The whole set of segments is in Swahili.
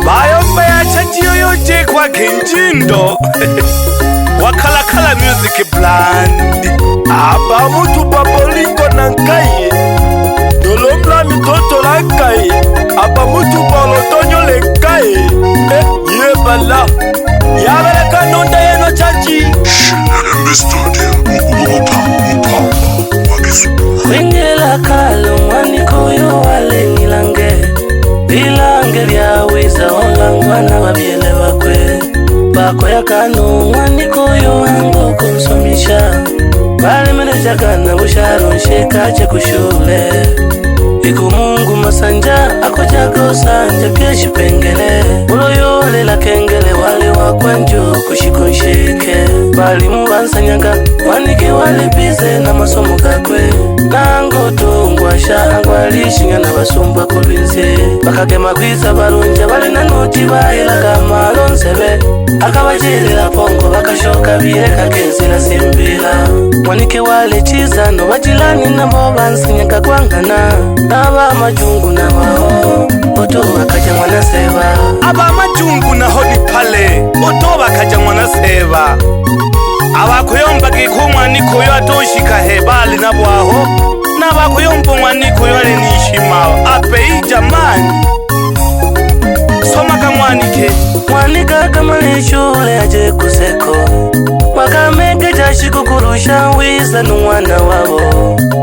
Bayomba ya chajiyo yote kwa kenjindo Wakalakala music brand Aba mutu babolingo na nkaye Nolomla mitoto la nkaye Aba mutu balotonyo le nkaye Ye bala Yabele kanonda yeno chaji Wengela kalo mwaniko yo wale nilange Bilange vya wiza olangwa na wabiele wakwe Bako ya kano mwaniko yo wango konsumisha Bale menejaga na busharo nsheka che kushule Iku mungu masanja akojago sanja keshi pengele Ulo yole la kengele wale wakwanjo kushikonshike Bali mubansanyaga wanike wale bize na masomo kakwe Nango tungwa shangwa lishinga na basumba kubinze Bakagema kwiza barunja bali na noti bahilaga malonsebe Akabajirila pongo bakashoka bireka kenzila simbila Wanike wale chiza no wajilani na bobansanyaga kwangana Aba majungu na wao Oto wakaja mwana seva Aba majungu na hodi pale Oto wakaja mwana seva Aba kuyomba giku mwaniko yo atoshika hebali na bwaho Na aba kuyomba mwaniko yo ale nishima Ape jamani Soma ka mwanike Mwanika kama shule aje kuseko Wakameke jashiku kurusha wiza nuwana wabo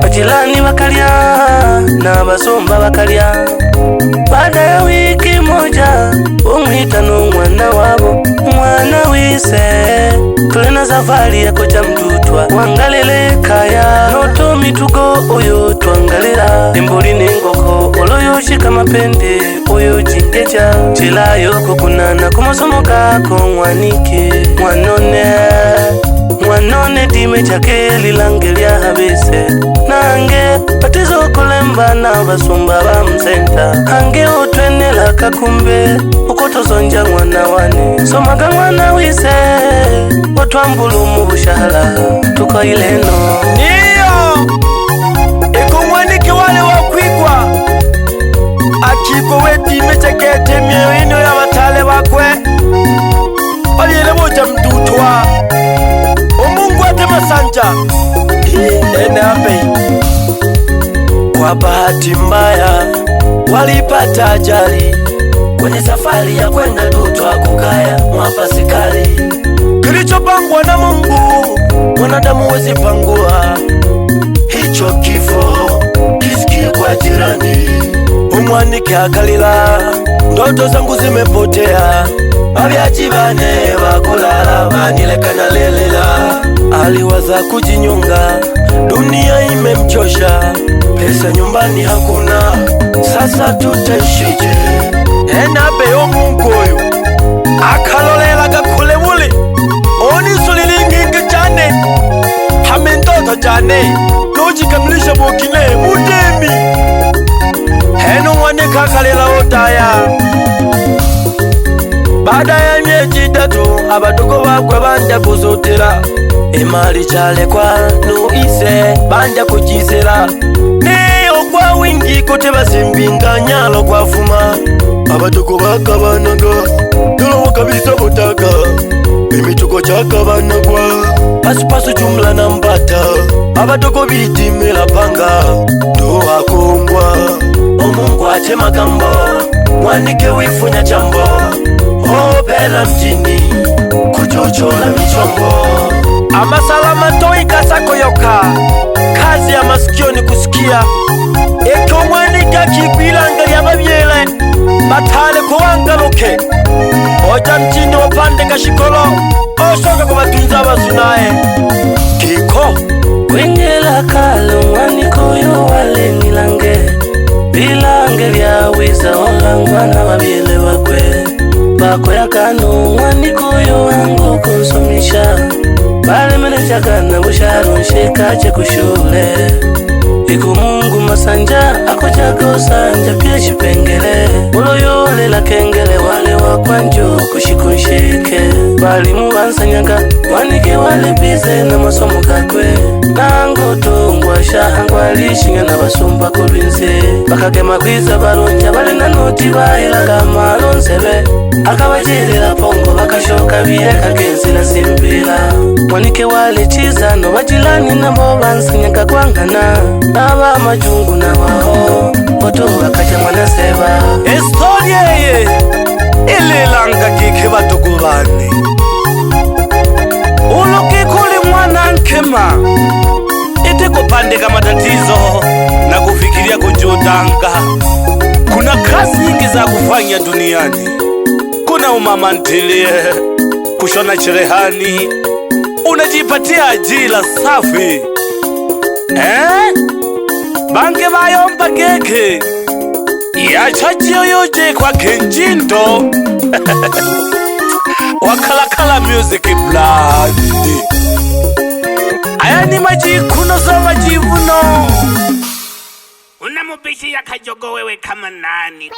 Wajilani wakalya na basomba wakalya Baada ya wiki moja umwita mwana wabo Mwana wise tulena safari ya koja mdutwa Wangalele kaya noto mitugo oyo tuangalira Imbuli nengoko oloyo shika mapende oyo jingeja Chila yoko kunana kumasomo kako mwanike Mwanone dime chake lilangelia habese Nange patizo kulemba na basumba ba msenta Hange utwenela kakumbe ukotozonja mwana wane Somaga mwana wise watwambulu mubushala tuko ileno Niyo Eko mwanike wale wakwigwa Akiko wedime chake temye ino ya watale wakwe Oliyele moja mdutwa Omungu ate masanja Ene ape Kwa bahati mbaya walipata ajali Kwenye safari ya kwenda Dutwa kukaya mwapasikali Kilichopangwa na Mungu mwanadamu wezi pangua Hicho kifo kisikie kwa jirani Umwanike akalila ndoto zangu zimepotea Abyaji bane bakulala banilekana lelela Aliwaza kujinyonga dunia imemchosha Pesa nyumbani hakuna sasa tutashije Enabe yo Mungu oyo akalolela gakule muli Oni sulilingi jane Hamendoto jane Noji kamilisha mwokine mudemi Heno mwanike akalela otaya Baada ya miezi tatu abadogo bakwe banja kuzotera Emali chale kwa nuise banja kujisera Neyo kwa wingi kote basimbinga nyalo kwa fuma Abadogo baka banaga Dolo wakabisa botaka Emituko chaka banagwa Pasu jumla na mbata Abadogo bitimela panga Doa kongwa Omungu ache magambo Mwanike wifunya chambo Opela mjini kuchochola michongo Amasalama toi kasako yoka Kazi ya masikio ni kusikia Eko mwanika kipilanga ya babiele Batale kuwangaluke Oja mjini wapande kashikolo Osoka kwa matunza basunae Kiko Wengela kalo mwaniko yo wale nilange Bilange vya wiza olangwa na wabiele wakwe Bako ya kano mwaniko yo wango konsumisha Bale menejaga na busharo nsheka che kushule Iku mungu masanja akoja chako sanja pia chipengele uloyole la kengele wale wakwanjo kushikunshike balimu bansanyaga wanike wale bize na masomo kakwe nango tungwa shahangwa lishinga na basumba kulwinze bakagema kwiza balonja bali na noti bahilaga malonsebe akabajerera pongo bakashoka bireka genzi na simbila wanike wale chiza no bajilani nabo bansanyaga kwangana naba majungu na wao oto bakaja mwana seba historia ye ililanga kike batugubane ulokikuli mwana nkema ite kupandika matatizo na kufikiria kujutanga. Kuna kazi nyingi za kufanya duniani. Kuna umama ntilie, kushona cherehani, unajipatia ajira safi. Bange bayomba geke yachachio yoje kwa kenjindo wakalakala music blood. Aya ni majikuno za majivuno. Unamubishi ya kajogo wewe kama nani?